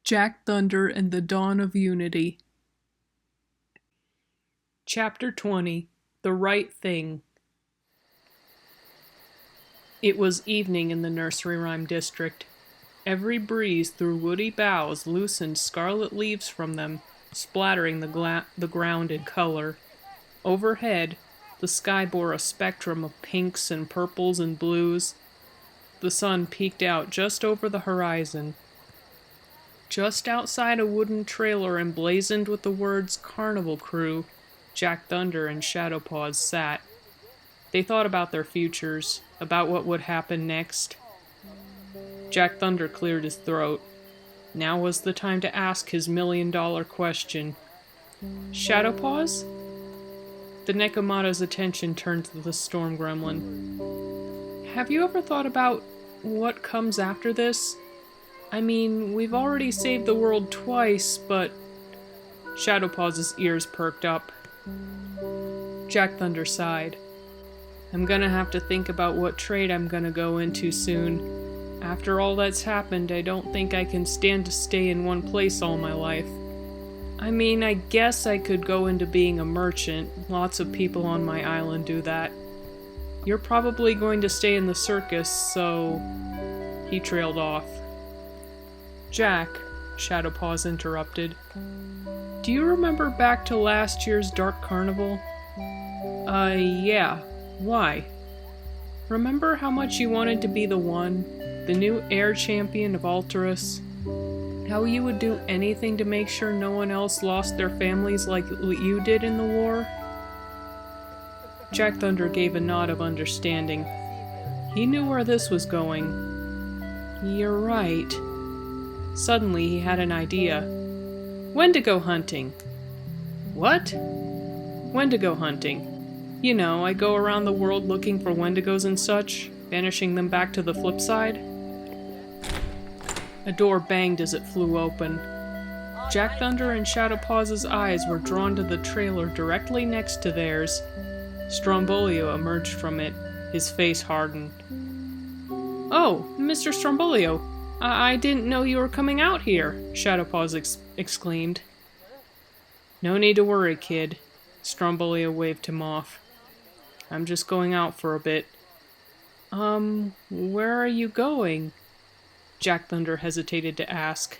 Jack Thunder and the Dawn of Unity. Chapter 20. The Right Thing. It was evening in the nursery rhyme district. Every breeze through woody boughs loosened scarlet leaves from them, splattering the ground in color. Overhead, the sky bore a spectrum of pinks and purples and blues. The sun peeked out just over the horizon. Just outside a wooden trailer emblazoned with the words Carnival Crew, Jack Thunder and Shadowpaws sat. They thought about their futures, about what would happen next. Jack Thunder cleared his throat. Now was the time to ask his million-dollar question. Shadowpaws? The Nekomata's attention turned to the storm gremlin. Have you ever thought about what comes after this? I mean, we've already saved the world twice, but... Shadowpaws' ears perked up. Jack Thunder sighed. I'm gonna have to think about what trade I'm gonna go into soon. After all that's happened, I don't think I can stand to stay in one place all my life. I mean, I guess I could go into being a merchant. Lots of people on my island do that. You're probably going to stay in the circus, so... He trailed off. Jack, Shadowpaws interrupted. Do you remember back to last year's Dark Carnival? Yeah. Why? Remember how much you wanted to be the one, the new air champion of Alterus? How you would do anything to make sure no one else lost their families like you did in the war? Jack Thunder gave a nod of understanding. He knew where this was going. You're right. Suddenly he had an idea. Wendigo hunting. What? Wendigo hunting. You know, I go around the world looking for wendigos and such, banishing them back to the flip side. A door banged as it flew open. Jack Thunder and Shadowpaws' eyes were drawn to the trailer directly next to theirs. Strombolio emerged from it, his face hardened. Oh, Mr. Strombolio, I didn't know you were coming out here, Shadowpaws exclaimed. No need to worry, kid. Strombolio waved him off. I'm just going out for a bit. Where are you going? Jack Thunder hesitated to ask.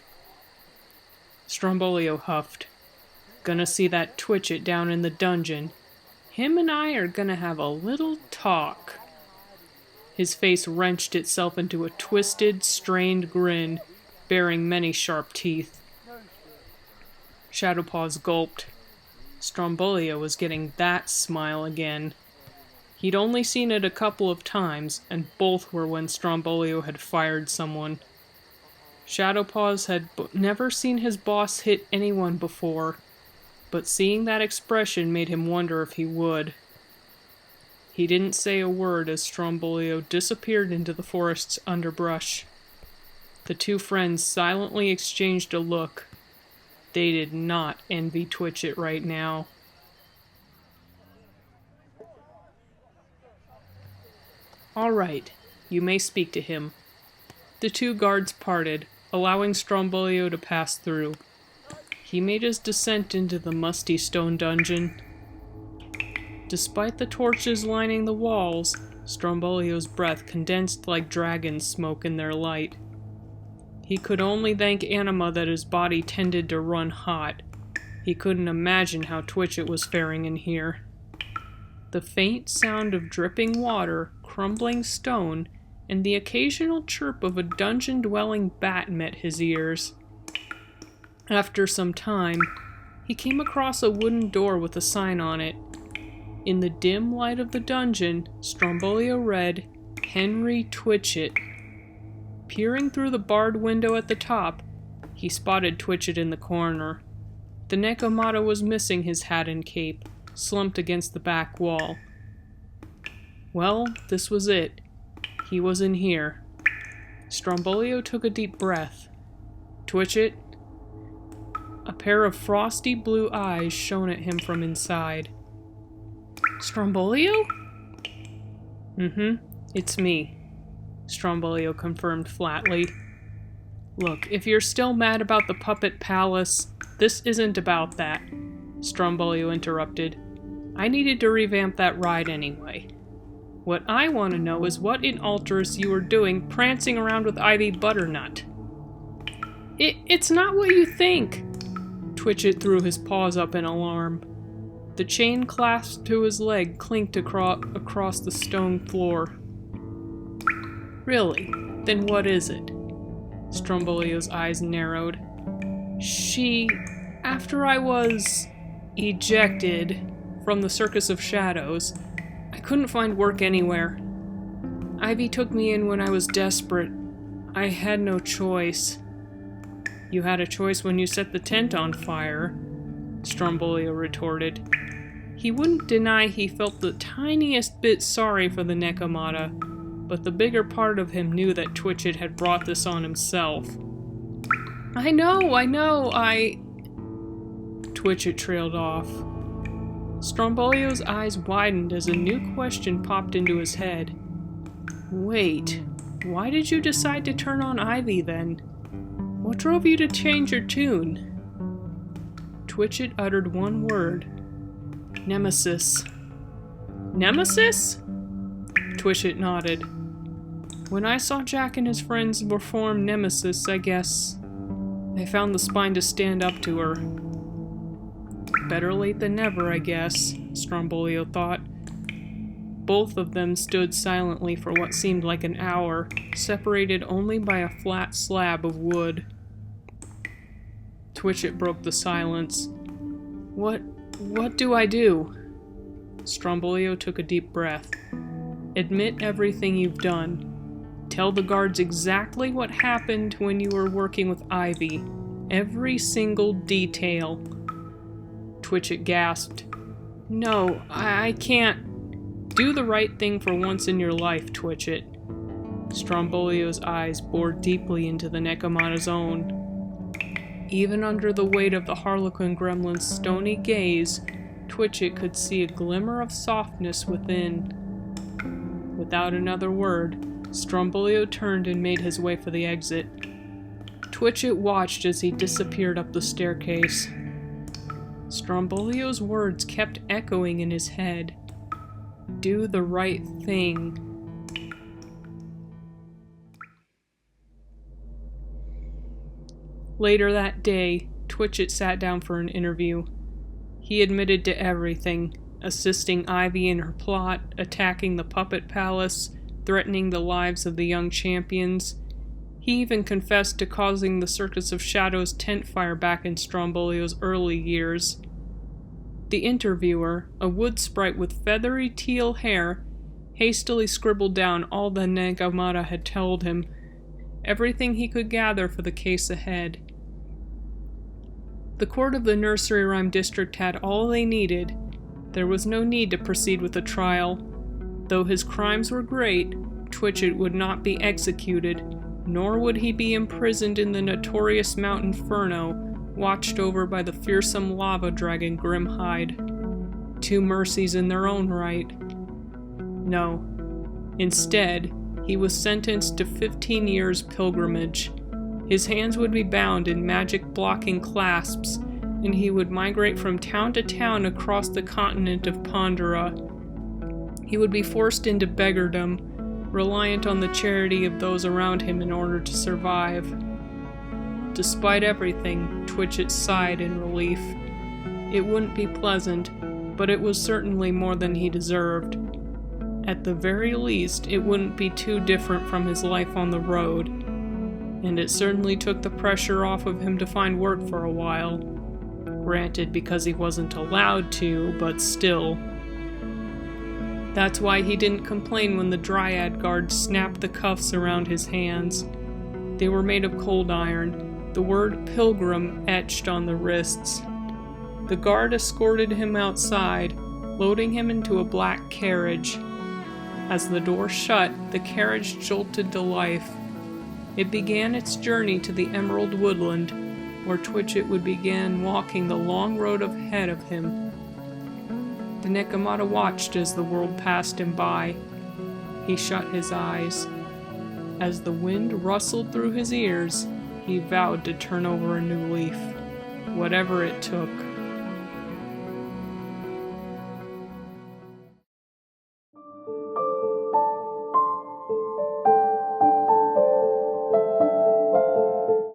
Strombolio huffed. Gonna see that Twicchit down in the dungeon. Him and I are gonna have a little talk. His face wrenched itself into a twisted, strained grin, bearing many sharp teeth. Shadowpaws gulped. Strombolio was getting that smile again. He'd only seen it a couple of times, and both were when Strombolio had fired someone. Shadowpaws had never seen his boss hit anyone before, but seeing that expression made him wonder if he would. He didn't say a word as Strombolio disappeared into the forest's underbrush. The two friends silently exchanged a look. They did not envy Twicchit right now. All right, you may speak to him. The two guards parted, allowing Strombolio to pass through. He made his descent into the musty stone dungeon. Despite the torches lining the walls, Strombolio's breath condensed like dragon smoke in their light. He could only thank Anima that his body tended to run hot. He couldn't imagine how Twicchit was faring in here. The faint sound of dripping water, crumbling stone, and the occasional chirp of a dungeon-dwelling bat met his ears. After some time, he came across a wooden door with a sign on it. In the dim light of the dungeon, Strombolio read, Henry Twicchit. Peering through the barred window at the top, he spotted Twicchit in the corner. The Nekomata was missing his hat and cape, slumped against the back wall. Well, this was it. He was in here. Strombolio took a deep breath. Twicchit? A pair of frosty blue eyes shone at him from inside. Strombolio? It's me, Strombolio confirmed flatly. Look, if you're still mad about the puppet palace, this isn't about that, Strombolio interrupted. I needed to revamp that ride anyway. What I want to know is what in Alterous you were doing prancing around with Ivy Butternut. It's not what you think. Twicchit threw his paws up in alarm. The chain clasped to his leg clinked across the stone floor. Really? Then what is it? Strombolio's eyes narrowed. After I was ejected from the Circus of Shadows, I couldn't find work anywhere. Ivy took me in when I was desperate. I had no choice. You had a choice when you set the tent on fire, Strombolio retorted. He wouldn't deny he felt the tiniest bit sorry for the Nekomata, but the bigger part of him knew that Twicchit had brought this on himself. I know, Twicchit trailed off. Strombolio's eyes widened as a new question popped into his head. Wait, why did you decide to turn on Ivy then? What drove you to change your tune? Twicchit uttered one word. Nemesis. Nemesis? Twicchit nodded. When I saw Jack and his friends perform Nemesis, I guess I found the spine to stand up to her. Better late than never, I guess, Strombolio thought. Both of them stood silently for what seemed like an hour, separated only by a flat slab of wood. Twicchit broke the silence. What do I do? Strombolio took a deep breath. Admit everything you've done. Tell the guards exactly what happened when you were working with Ivy. Every single detail. Twicchit gasped. No, I can't. Do the right thing for once in your life, Twicchit. Strombolio's eyes bored deeply into the Nekomata's own. Even under the weight of the Harlequin gremlin's stony gaze, Twicchit could see a glimmer of softness within. Without another word, Strombolio turned and made his way for the exit. Twicchit watched as he disappeared up the staircase. Strombolio's words kept echoing in his head. Do the right thing. Later that day, Twicchit sat down for an interview. He admitted to everything, assisting Ivy in her plot, attacking the puppet palace, threatening the lives of the young champions. He even confessed to causing the Circus of Shadows tent fire back in Strombolio's early years. The interviewer, a wood sprite with feathery teal hair, hastily scribbled down all the Nekomata had told him, everything he could gather for the case ahead. The court of the nursery rhyme district had all they needed. There was no need to proceed with the trial. Though his crimes were great, Twicchit would not be executed, nor would he be imprisoned in the notorious Mount Inferno, watched over by the fearsome lava dragon Grimhide. Two mercies in their own right. No. Instead, he was sentenced to 15 years' pilgrimage. His hands would be bound in magic-blocking clasps, and he would migrate from town to town across the continent of Pandora. He would be forced into beggardom, reliant on the charity of those around him in order to survive. Despite everything, Twicchit sighed in relief. It wouldn't be pleasant, but it was certainly more than he deserved. At the very least, it wouldn't be too different from his life on the road, and it certainly took the pressure off of him to find work for a while. Granted, because he wasn't allowed to, but still. That's why he didn't complain when the Dryad guard snapped the cuffs around his hands. They were made of cold iron, the word pilgrim etched on the wrists. The guard escorted him outside, loading him into a black carriage. As the door shut, the carriage jolted to life. It began its journey to the Emerald Woodland, where Twicchit would begin walking the long road ahead of him. The Nekomata watched as the world passed him by. He shut his eyes. As the wind rustled through his ears, He vowed to turn over a new leaf, whatever it took.